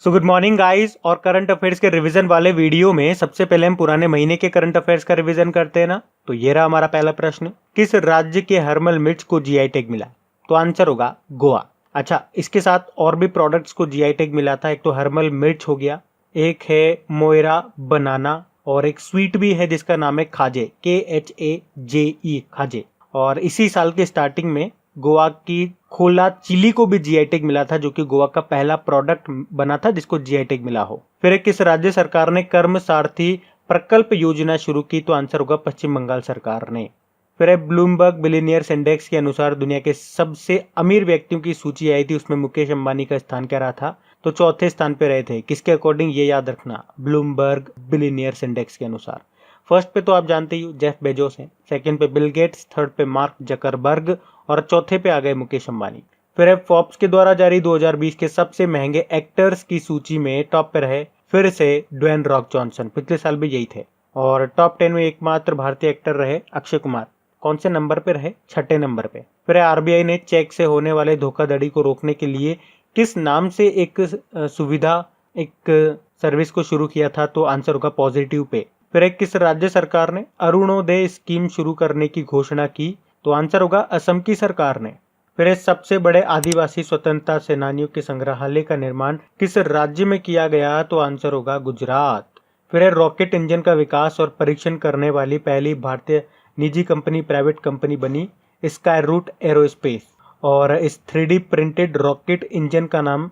So good morning guys. और current affairs के revision वाले वीडियो में सबसे पहले हम पुराने महीने के करंट अफेयर्स का रिवीजन करते हैं ना। तो ये रहा हमारा पहला प्रश्न, किस राज्य के हर्मल मिर्च को जीआई टैग मिला? तो आंसर होगा गोवा। अच्छा, इसके साथ और भी प्रोडक्ट्स को जीआई टैग मिला था। एक तो हर्मल मिर्च हो गया, एक है मोयरा बनाना, और एक स्वीट भी है जिसका नाम है खाजे, KHAJE खाजे। और इसी साल के स्टार्टिंग में गोवा की खोला चिली को भी जीआई टैग मिला था, जो कि गोवा का पहला प्रोडक्ट बना था जिसको जीआई टैग मिला हो। फिर किस राज्य सरकार ने कर्म सारथी प्रकल्प योजना शुरू की? तो आंसर होगा पश्चिम बंगाल सरकार ने। फिर ब्लूमबर्ग बिलियनियर्स इंडेक्स के अनुसार दुनिया के सबसे अमीर व्यक्तियों की सूची आई थी, उसमें मुकेश अंबानी का स्थान क्या रहा था? तो चौथे स्थान पे रहे थे। किसके अकॉर्डिंग? ये याद रखना, ब्लूमबर्ग बिलियनियर्स इंडेक्स के अनुसार। फर्स्ट पे तो आप जानते ही हो जेफ बेजोस हैं, सेकंड पे बिल गेट्स, थर्ड पे मार्क जकरबर्ग, और चौथे पे आ गए मुकेश अंबानी। फिर फोर्ब्स के द्वारा जारी 2020 के सबसे महंगे एक्टर्स की सूची में टॉप पे रहे फिर से ड्वेन रॉक जॉनसन, पिछले साल भी यही थे। और टॉप 10 में एकमात्र भारतीय एक्टर रहे अक्षय कुमार। कौन से नंबर पे रहे? 6ठे नंबर पे। फिर आरबीआई ने चेक से होने वाले धोखाधड़ी को रोकने के लिए किस नाम से एक सुविधा, एक सर्विस को शुरू किया था? तो आंसर होगा पॉजिटिव पे। फिर किस राज्य सरकार ने अरुणोदय स्कीम शुरू करने की घोषणा की? तो आंसर होगा असम की सरकार ने। फिर सबसे बड़े आदिवासी स्वतंत्रता सेनानियों के संग्रहालय का निर्माण किस राज्य में किया गया? तो आंसर होगा गुजरात। फिर रॉकेट इंजन का विकास और परीक्षण करने वाली पहली भारतीय निजी कंपनी, प्राइवेट कंपनी बनी स्काई रूट एरोस्पेस। और इस 3D प्रिंटेड रॉकेट इंजन का नाम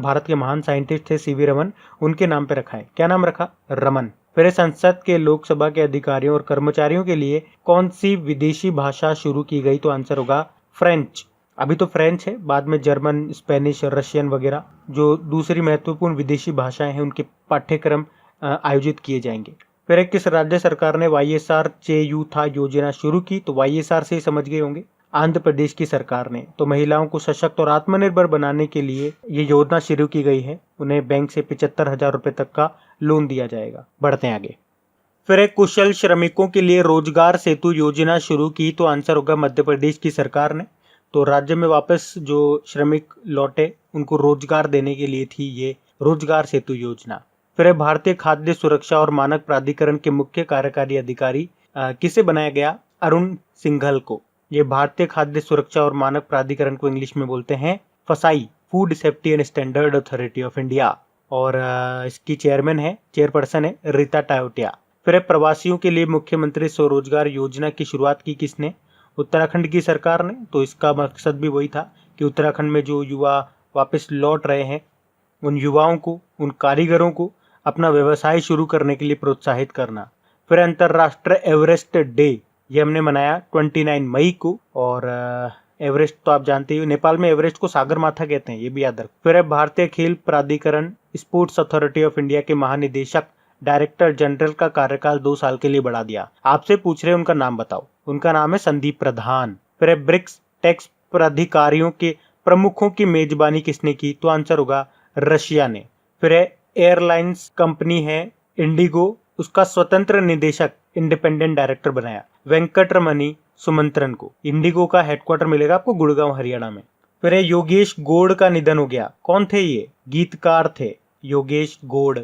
भारत के महान साइंटिस्ट थे सीवी रमन, उनके नाम पे रखा है। क्या नाम रखा? रमन। फिर संसद के लोकसभा के अधिकारियों और कर्मचारियों के लिए कौन सी विदेशी भाषा शुरू की गई? तो आंसर होगा फ्रेंच। अभी तो फ्रेंच है, बाद में जर्मन, स्पेनिश, रशियन वगैरह जो दूसरी महत्वपूर्ण विदेशी भाषाएं हैं उनके पाठ्यक्रम आयोजित किए जाएंगे। फिर किस राज्य सरकार ने YSR चेयूथा योजना शुरू की? तो YSR से ही समझ गए होंगे, आंध्र प्रदेश की सरकार ने। तो महिलाओं को सशक्त और आत्मनिर्भर बनाने के लिए ये योजना शुरू की गई है। उन्हें बैंक से 75,000 रुपए तक का लोन दिया जाएगा। बढ़ते हैं आगे। फिर कुशल श्रमिकों के लिए रोजगार सेतु योजना शुरू की? तो आंसर होगा मध्य प्रदेश की सरकार ने। तो राज्य में वापस जो श्रमिक लौटे उनको रोजगार देने के लिए थी ये रोजगार सेतु योजना। फिर भारतीय खाद्य सुरक्षा और मानक प्राधिकरण के मुख्य कार्यकारी अधिकारी किसे बनाया गया? अरुण सिंघल को। ये भारतीय खाद्य सुरक्षा और मानक प्राधिकरण को इंग्लिश में बोलते हैं फसाई, food safety and standard authority of India. और इसकी चेयरपर्सन है रीता टायोटिया। फिर प्रवासियों के लिए मुख्यमंत्री स्वरोजगार योजना की शुरुआत की किसने? उत्तराखंड की सरकार ने। तो इसका मकसद भी वही था कि उत्तराखंड में जो युवा वापस लौट रहे हैं उन युवाओं को, उन कारीगरों को अपना व्यवसाय शुरू करने के लिए प्रोत्साहित करना। फिर अंतर्राष्ट्रीय एवरेस्ट डे ये हमने मनाया 29 मई को। और एवरेस्ट तो आप जानते ही, नेपाल में एवरेस्ट को सागर माथा कहते हैं, ये भी याद रखो। फिर भारतीय खेल प्राधिकरण स्पोर्ट्स अथॉरिटी ऑफ इंडिया के महानिदेशक डायरेक्टर जनरल का कार्यकाल 2 साल के लिए बढ़ा दिया। आपसे पूछ रहे उनका नाम बताओ। उनका नाम है संदीप प्रधान। फिर ब्रिक्स टैक्स प्राधिकारियों के प्रमुखों की मेजबानी किसने की? तो आंसर होगा रशिया ने। फिर एयरलाइंस कंपनी है इंडिगो, उसका स्वतंत्र निदेशक, इंडिपेंडेंट डायरेक्टर बनाया वेंकटरमणि सुमंत्रन को। इंडिगो का हेडक्वार्टर मिलेगा आपको गुड़गांव, हरियाणा में। फिर योगेश गौड़ का निधन हो गया। कौन थे ये? गीतकार थे योगेश गौड़।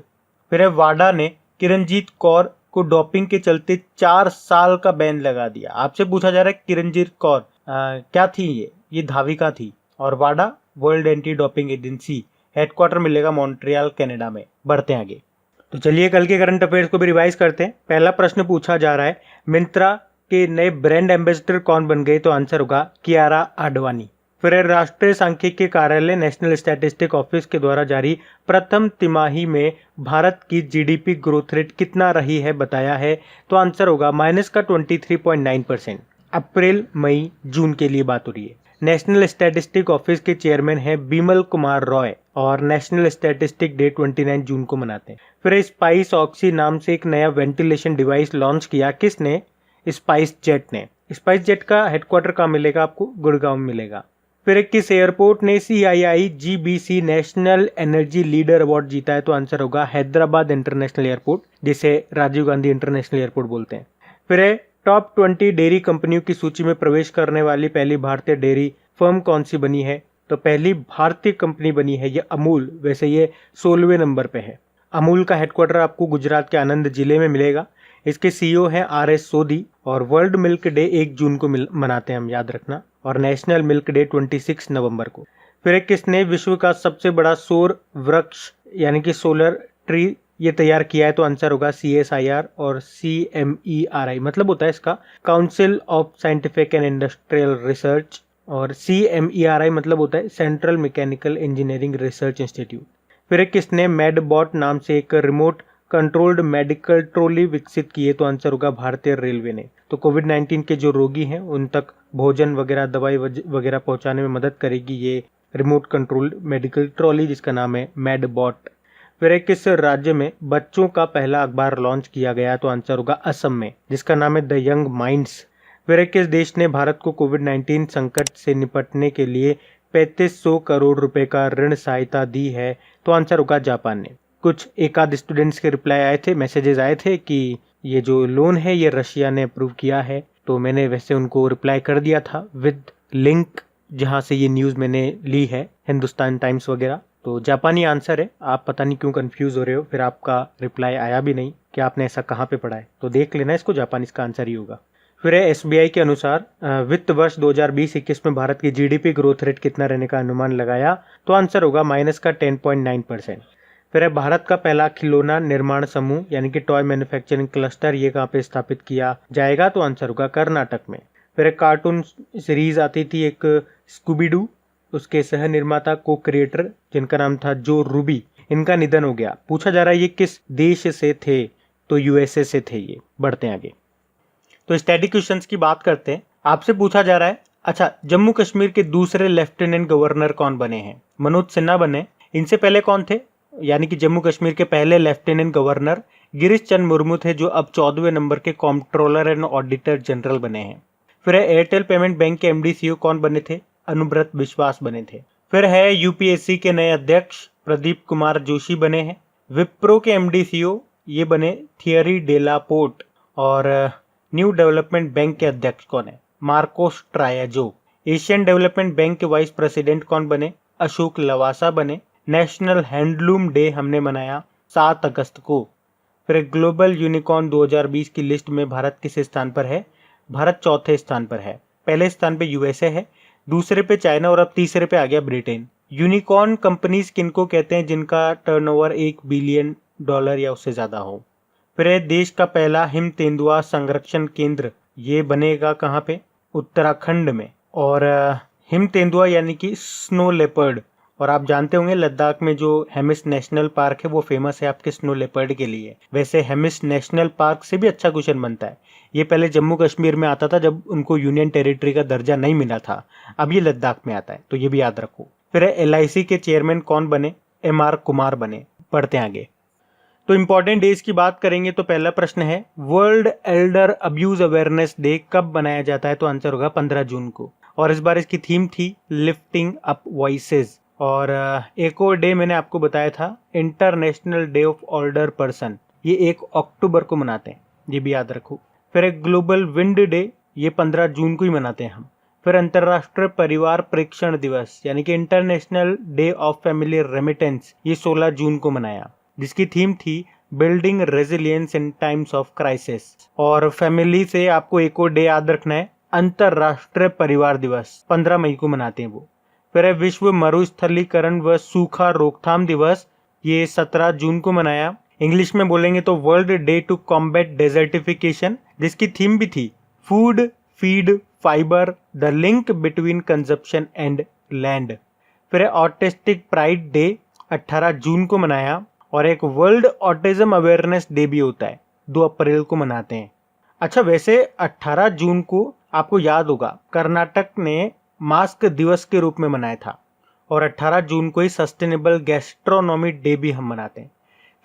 फिर वाडा ने किरणजीत कौर को डोपिंग के चलते 4 साल का बैन लगा दिया। आपसे पूछा जा रहा है किरणजीत कौर क्या थी? ये धाविका थी। और वाडा world anti doping agency, headquarter मिलेगा मॉन्ट्रियल, कनाडा में। बढ़ते हैं आगे। तो चलिए कल के करंट अफेयर्स को भी रिवाइज करते हैं। पहला प्रश्न पूछा जा रहा है, मिंत्रा के नए ब्रांड एम्बेसडर कौन बन गए? तो आंसर होगा कियारा आडवाणी। फिर राष्ट्रीय सांख्यिकी कार्यालय नेशनल स्टैटिस्टिक ऑफिस के द्वारा जारी प्रथम तिमाही में भारत की जीडीपी ग्रोथ रेट कितना रही है बताया है? तो आंसर होगा माइनस का 23.9%। अप्रैल, मई, जून के लिए बात हो रही है। नेशनल स्टैटिस्टिक ऑफिस के चेयरमैन है बिमल कुमार रॉय और नेशनल स्टैटिस्टिक डे 29 जून को मनाते हैं। फिर स्पाइस ऑक्सी नाम से एक नया वेंटिलेशन डिवाइस लॉन्च किया किसने? स्पाइस जेट ने। स्पाइस जेट का हेडक्वार्टर कहाँ मिलेगा आपको? गुड़गांव में मिलेगा। फिर किस एयरपोर्ट ने CII-GBC national energy leader award जीता है? तो आंसर होगा हैदराबाद इंटरनेशनल एयरपोर्ट, जिसे राजीव गांधी इंटरनेशनल एयरपोर्ट बोलते हैं। फिर टॉप 20 डेयरी कंपनियों की सूची में प्रवेश करने वाली पहली भारतीय डेयरी फर्म कौन सी बनी है? तो पहली भारतीय कंपनी बनी है ये अमूल, वैसे ये 16वें नंबर पे है। अमूल का हेडक्वार्टर आपको गुजरात के आनंद जिले में मिलेगा। इसके सीईओ हैं RS सोदी और वर्ल्ड मिल्क डे 1 जून को मनाते हैं हम, याद रखना, और नेशनल मिल्क डे 26 नवंबर को। फिर एक किसने विश्व का सबसे बड़ा सौर वृक्ष यानी कि सोलर ट्री ये तैयार किया है, तो आंसर होगा CSIR और CMERI मतलब होता है इसका council of scientific and industrial research, और CMERI मतलब होता है central mechanical engineering research institute. फिर एक किसने मेडबॉट नाम से एक रिमोट कंट्रोल्ड मेडिकल ट्रॉली विकसित की है, तो आंसर होगा भारतीय रेलवे ने। तो कोविड-19 के जो रोगी हैं उन तक भोजन वगैरह दवाई वगैरह पहुंचाने में मदद करेगी ये रिमोट कंट्रोल्ड मेडिकल ट्रॉली जिसका नाम है मेडबॉट। फिर एक किस राज्य में बच्चों का पहला अखबार लॉन्च किया गया, तो आंसर होगा असम में, जिसका नाम है द यंग माइंड्स। फिर एक किस देश ने भारत को कोविड-19 संकट से निपटने के लिए 3500 करोड़ रुपए का ऋण सहायता दी है, तो आंसर होगा जापान ने। कुछ एक आध स्टूडेंट्स के रिप्लाई आए थे, मैसेजेस आए थे कि ये जो लोन है ये रशिया ने अप्रूव किया है, तो मैंने वैसे उनको रिप्लाई कर दिया था विद लिंक जहां से ये न्यूज़ मैंने ली है, हिंदुस्तान टाइम्स वगैरह। तो जापानी आंसर है। आप पता नहीं क्यों कंफ्यूज हो रहे हो, फिर आपका रिप्लाई आया भी नहीं कि आपने ऐसा कहाँ पे पढ़ा है, तो देख लेना इसको, जापानी इसका आंसर ही होगा। फिर है SBI के अनुसार वित्त वर्ष 2020-21 में भारत की GDP ग्रोथ रेट कितना रहने का अनुमान लगाया, तो आंसर होगा माइनस का 10.9%। फिर है भारत का पहला खिलौना निर्माण समूह यानी कि टॉय मैन्युफैक्चरिंग क्लस्टर ये कहाँ पे स्थापित किया जाएगा, तो आंसर होगा कर्नाटक में। फिर एक कार्टून सीरीज आती थी एक स्कूबीडू, उसके सह निर्माता को क्रिएटर जिनका नाम था जो रूबी, इनका निधन हो गया। पूछा जा रहा है ये किस देश से थे, तो USA से थे ये। बढ़ते हैं आगे, तो स्टैटिक क्वेश्चंस की बात करते हैं। आपसे पूछा जा रहा है, अच्छा जम्मू कश्मीर के दूसरे लेफ्टिनेंट गवर्नर कौन बने हैं? मनोज सिन्हा बने। इनसे पहले कौन थे? यानी कि जम्मू कश्मीर के पहले लेफ्टिनेंट गवर्नर गिरीश चंद्र मुर्मू थे, जो अब 14वें नंबर के कॉम्प्ट्रोलर एंड ऑडिटर जनरल बने हैं। फिर है एयरटेल पेमेंट बैंक के MD CEO कौन बने थे? अनुव्रत विश्वास बने थे। फिर है UPSC के नए अध्यक्ष प्रदीप कुमार जोशी बने हैं। विप्रो के MD CEO ये बने थियरी डेलापोर्ट। और न्यू डेवलपमेंट बैंक के अध्यक्ष कौन है? मार्कोस ट्रायाजो। एशियन डेवलपमेंट बैंक के वाइस प्रेसिडेंट कौन बने? अशोक लवासा बने। नेशनल हैंडलूम डे हमने मनाया 7 अगस्त को। फिर ग्लोबल यूनिकॉर्न 2020 की लिस्ट में भारत किस स्थान पर है? भारत चौथे स्थान पर है। पहले स्थान पे USA है, दूसरे पे चाइना और अब तीसरे पे आ गया ब्रिटेन। यूनिकॉर्न कंपनीज किनको कहते हैं? जिनका टर्नओवर $1 बिलियन या उससे ज्यादा हो। फिर देश का पहला हिम तेंदुआ संरक्षण केंद्र ये बनेगा कहाँ पे? उत्तराखंड में। और हिम तेंदुआ यानी कि स्नो लेपर्ड, और आप जानते होंगे लद्दाख में जो हेमिस नेशनल पार्क है वो फेमस है आपके स्नो लेपर्ड के लिए। वैसे हेमिस नेशनल पार्क से भी अच्छा क्वेश्चन बनता है। ये पहले जम्मू कश्मीर में आता था जब उनको यूनियन टेरिटरी का दर्जा नहीं मिला था, अब ये लद्दाख में आता है, तो ये भी याद रखो। फिर LIC के चेयरमैन कौन बने? MR कुमार बने। पढ़ते हैं आगे, तो इंपॉर्टेंट डेज की बात करेंगे। तो पहला प्रश्न है world Elder abuse awareness day कब बनाया जाता है? तो आंसर होगा 15 जून को। और इस बार इसकी थीम थी लिफ्टिंग अप वॉइसेस। और एक और डे मैंने आपको बताया था international day of older person, ये 1 अक्टूबर को मनाते हैं, ये भी याद रखो। फिर एक ग्लोबल विंड डे, ये 15 जून को ही मनाते हैं हम। फिर अंतर्राष्ट्रीय परिवार प्रेक्षण दिवस यानी कि international day of family remittance, ये 16 जून को मनाया, जिसकी थीम थी building resilience in times of crisis. और फैमिली से आपको एक और डे याद रखना है, अंतर्राष्ट्रीय परिवार दिवस 15 मई को मनाते हैं वो। फिर है विश्व मरुस्थलीकरण व सूखा रोकथाम दिवस, ये 17 जून को मनाया। इंग्लिश में बोलेंगे तो world day to combat desertification, जिसकी थीम भी थी food feed fibre the link between consumption and land. फिर है ऑटिस्टिक प्राइड डे 18 जून को मनाया। और एक वर्ल्ड ऑटिज्म अवेयरनेस डे भी होता है, 2 अप्रैल को मनाते हैं। अच्छा वैसे 18 जून को आपको याद होगा कर्नाटक ने मास्क दिवस के रूप में मनाया था, और 18 जून को ही सस्टेनेबल गैस्ट्रोनॉमी डे भी हम मनाते हैं।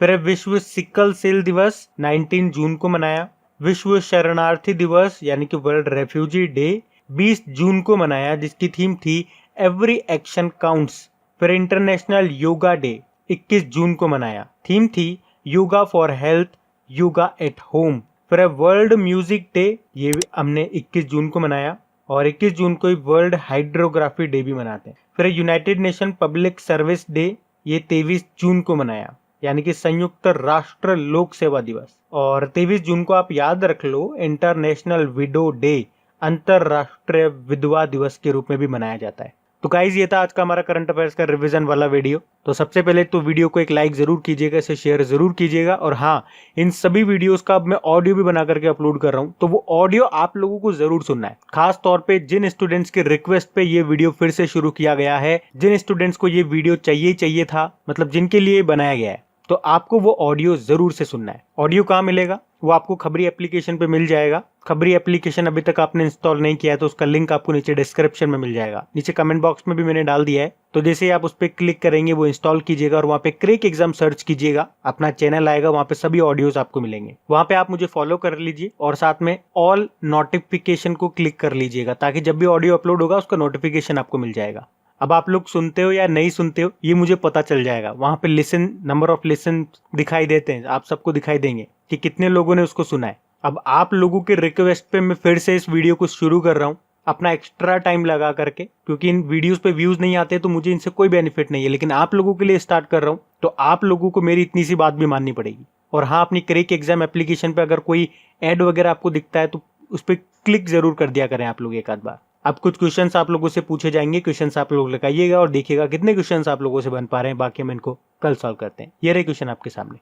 फिर विश्व सिकल सेल दिवस 19 जून को मनाया। विश्व शरणार्थी दिवस यानी कि वर्ल्ड रेफ्यूजी डे 20 जून को मनाया, जिसकी थीम थी एवरी एक्शन काउंट्स। फिर इंटरनेशनल योगा डे 21 जून को मनाया, थीम थी yoga for health yoga at home. फिर वर्ल्ड म्यूजिक डे, ये हमने 21 जून को मनाया। और 21 जून को वर्ल्ड हाइड्रोग्राफी डे भी मनाते हैं। फिर United nation public service day, ये 23 जून को मनाया, यानी कि संयुक्त राष्ट्र लोक सेवा दिवस। और 23 जून को आप याद रख लो, इंटरनेशनल विडो डे, अंतरराष्ट्रीय विधवा दिवस के रूप में भी मनाया जाता है। तो गाइज ये था आज का हमारा करंट अफेयर्स का रिवीजन वाला वीडियो। तो सबसे पहले तो वीडियो को एक लाइक जरूर कीजिएगा, इसे शेयर जरूर कीजिएगा। और हाँ, इन सभी वीडियोस का अब मैं ऑडियो भी बना करके अपलोड कर रहा हूँ, तो वो ऑडियो आप लोगों को जरूर सुनना है। खास तौर पे जिन स्टूडेंट्स के रिक्वेस्ट पे ये वीडियो फिर से शुरू किया गया है, जिन स्टूडेंट्स को ये वीडियो चाहिए था, मतलब जिनके लिए बनाया गया है, तो आपको वो ऑडियो जरूर से सुनना है। ऑडियो कहाँ मिलेगा? वो आपको खबरी एप्लीकेशन पे मिल जाएगा। खबरी एप्लीकेशन अभी तक आपने इंस्टॉल नहीं किया है तो उसका लिंक आपको नीचे डिस्क्रिप्शन में मिल जाएगा, नीचे कमेंट बॉक्स में भी मैंने डाल दिया है। तो जैसे ही आप उस पर क्लिक करेंगे वो इंस्टॉल कीजिएगा और वहाँ पे क्रेक एग्जाम सर्च कीजिएगा, अपना चैनल आएगा, वहाँ पे सभी ऑडियोज आपको मिलेंगे। वहाँ पे आप मुझे फॉलो कर लीजिए और साथ में ऑल नोटिफिकेशन को क्लिक कर लीजिएगा, ताकि जब भी ऑडियो अपलोड होगा उसका नोटिफिकेशन आपको मिल जाएगा। अब आप लोग सुनते हो या नहीं सुनते हो ये मुझे पता चल जाएगा। वहां पे लिसन, नंबर ऑफ लिसन दिखाई देते हैं, आप सबको दिखाई देंगे कि कितने लोगों ने उसको सुना है। अब आप लोगों के रिक्वेस्ट पे मैं फिर से इस वीडियो को शुरू कर रहा हूँ, अपना एक्स्ट्रा टाइम लगा करके, क्योंकि इन वीडियोस पे व्यूज नहीं आते तो मुझे इनसे कोई बेनिफिट नहीं है, लेकिन आप लोगों के लिए स्टार्ट कर रहा हूँ, तो आप लोगों को मेरी इतनी सी बात भी माननी पड़ेगी। और हाँ, अपनी क्रेक एग्जाम एप्लीकेशन पे अगर कोई एड वगैरह आपको दिखता है तो उस पर क्लिक जरूर कर दिया करें आप लोग एक आध बार। अब कुछ क्वेश्चंस आप लोगों से पूछे जाएंगे, क्वेश्चंस आप लोग लगाइएगा और देखिएगा कितने क्वेश्चंस आप लोगों से बन पा रहे हैं, बाकी हम इनको कल सॉल्व करते हैं। ये रहे क्वेश्चन आपके सामने।